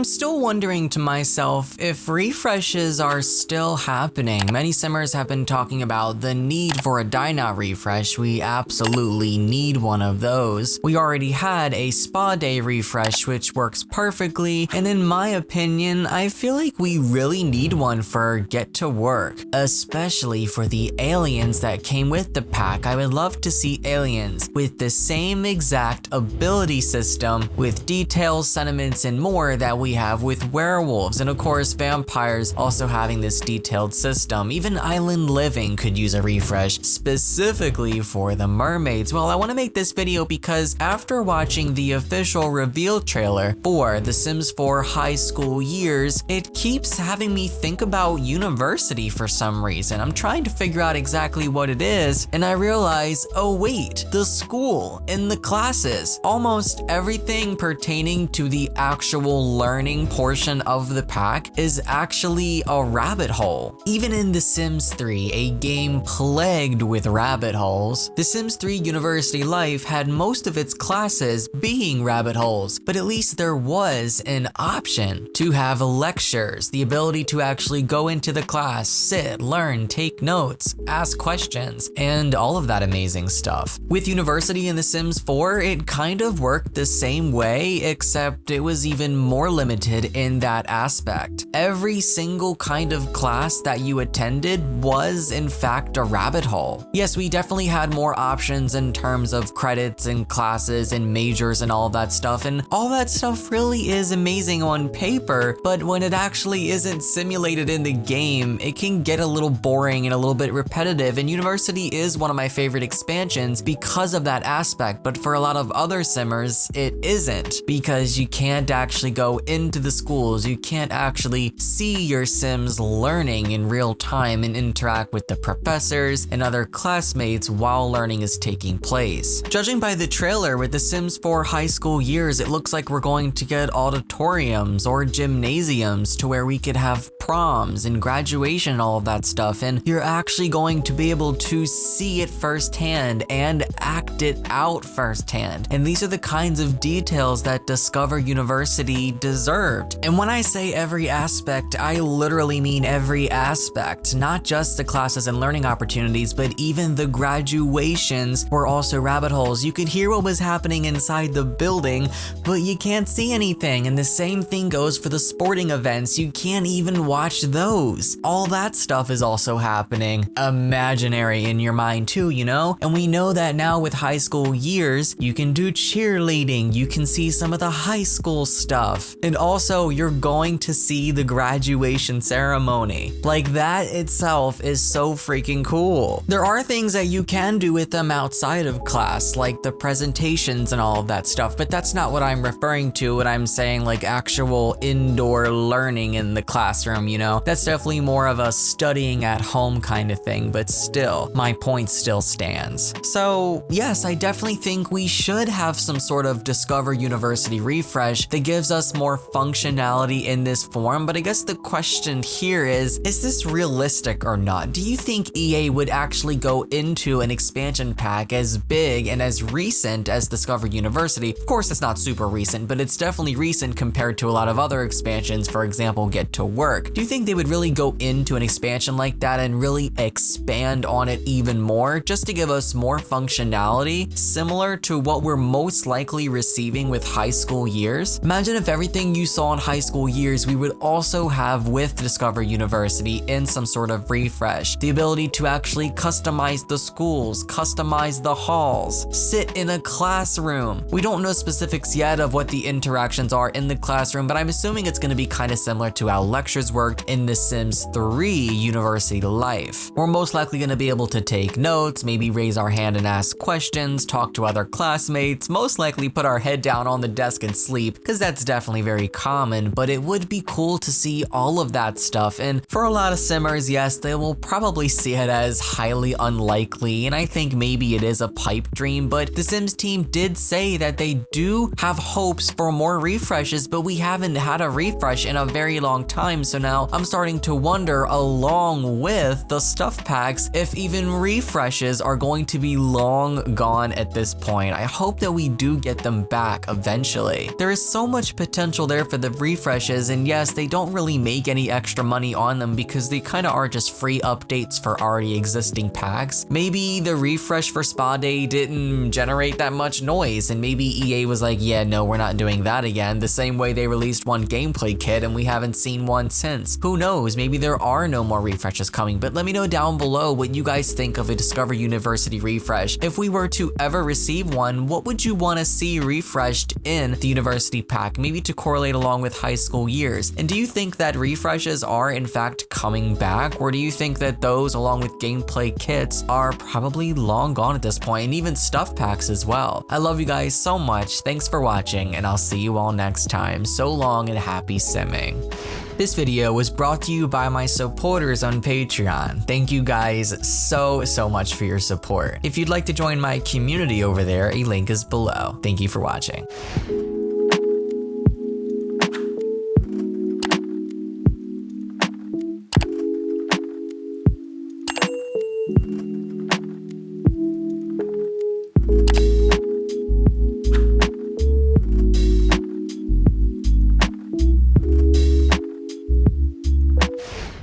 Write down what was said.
I'm still wondering to myself if refreshes are still happening. Many simmers have been talking about the need for a Dyna refresh. We absolutely need one of those. We already had a spa day refresh which works perfectly, and in my opinion, I feel like we really need one for Get to Work, especially for the aliens that came with the pack. I would love to see aliens with the same exact ability system with details, sentiments, and more that we have with werewolves, and of course vampires also having this detailed system. Even Island Living could use a refresh specifically for the mermaids. Well, I want to make this video because after watching the official reveal trailer for The Sims 4 High School Years, it keeps having me think about university for some reason. I'm trying to figure out exactly what it is, and I realize, oh wait, the school and the classes. Almost everything pertaining to the actual learning portion of the pack is actually a rabbit hole. Even in The Sims 3, a game plagued with rabbit holes, The Sims 3 University Life had most of its classes being rabbit holes, but at least there was an option to have lectures, the ability to actually go into the class, sit, learn, take notes, ask questions, and all of that amazing stuff. With University in The Sims 4, it kind of worked the same way, except it was even more limited in that aspect. Every single kind of class that you attended was in fact a rabbit hole. Yes, we definitely had more options in terms of credits and classes and majors and all that stuff, and all that stuff really is amazing on paper, but when it actually isn't simulated in the game, it can get a little boring and a little bit repetitive, and University is one of my favorite expansions because of that aspect, but for a lot of other simmers, it isn't, because you can't actually go into the schools, you can't actually see your Sims learning in real time and interact with the professors and other classmates while learning is taking place. Judging by the trailer with The Sims 4 High School Years, it looks like we're going to get auditoriums or gymnasiums to where we could have proms and graduation and all of that stuff, and you're actually going to be able to see it firsthand and act it out firsthand. And these are the kinds of details that Discover University deserved. And when I say every aspect, I literally mean every aspect, not just the classes and learning opportunities, but even the graduations were also rabbit holes. You could hear what was happening inside the building, but you can't see anything. And the same thing goes for the sporting events. You can't even watch those. All that stuff is also happening imaginary in your mind too, you know? And we know that now with High School Years, you can do cheerleading, you can see some of the high school stuff, and also you're going to see the graduation ceremony. Like, that itself is so freaking cool. There are things that you can do with them outside of class, like the presentations and all of that stuff, but that's not what I'm referring to when I'm saying like actual indoor learning in the classroom, you know? That's definitely more of a studying at home kind of thing, but still, my point still stands. So yes, I definitely think we should have some sort of Discover University refresh that gives us more functionality in this form, but I guess the question here is this realistic or not? Do you think EA would actually go into an expansion pack as big and as recent as Discover University? Of course, it's not super recent, but it's definitely recent compared to a lot of other expansions, for example, Get to Work. Do you think they would really go into an expansion like that and really expand on it even more, just to give us more functionality, similar to what we're most likely receiving with High School Years? Imagine if everything you saw in High School Years we would also have with Discover University in some sort of refresh. The ability to actually customize the schools, customize the halls, sit in a classroom. We don't know specifics yet of what the interactions are in the classroom, but I'm assuming it's going to be kind of similar to how lectures worked in The Sims 3 University Life. We're most likely going to be able to take notes, maybe raise our hand and ask questions, talk to other classmates, most likely put our head down on the desk and sleep, because that's definitely very common, but it would be cool to see all of that stuff. And for a lot of simmers, yes, they will probably see it as highly unlikely, and I think maybe it is a pipe dream, but the Sims team did say that they do have hopes for more refreshes, but we haven't had a refresh in a very long time, so now now, I'm starting to wonder, along with the stuff packs, if even refreshes are going to be long gone at this point. I hope that we do get them back eventually. There is so much potential there for the refreshes, and yes, they don't really make any extra money on them because they kind of are just free updates for already existing packs. Maybe the refresh for Spa Day didn't generate that much noise, and maybe EA was like, yeah, no, we're not doing that again, the same way they released one gameplay kit and we haven't seen one since. Who knows, maybe there are no more refreshes coming, but let me know down below what you guys think of a Discover University refresh. If we were to ever receive one, what would you want to see refreshed in the University pack, maybe to correlate along with high school years? And do you think that refreshes are in fact coming back, or do you think that those along with gameplay kits are probably long gone at this point, and even stuff packs as well? I love you guys so much, thanks for watching, and I'll see you all next time. So long and happy simming. This video was brought to you by my supporters on Patreon. Thank you guys so much for your support. If you'd like to join my community over there, a link is below. Thank you for watching.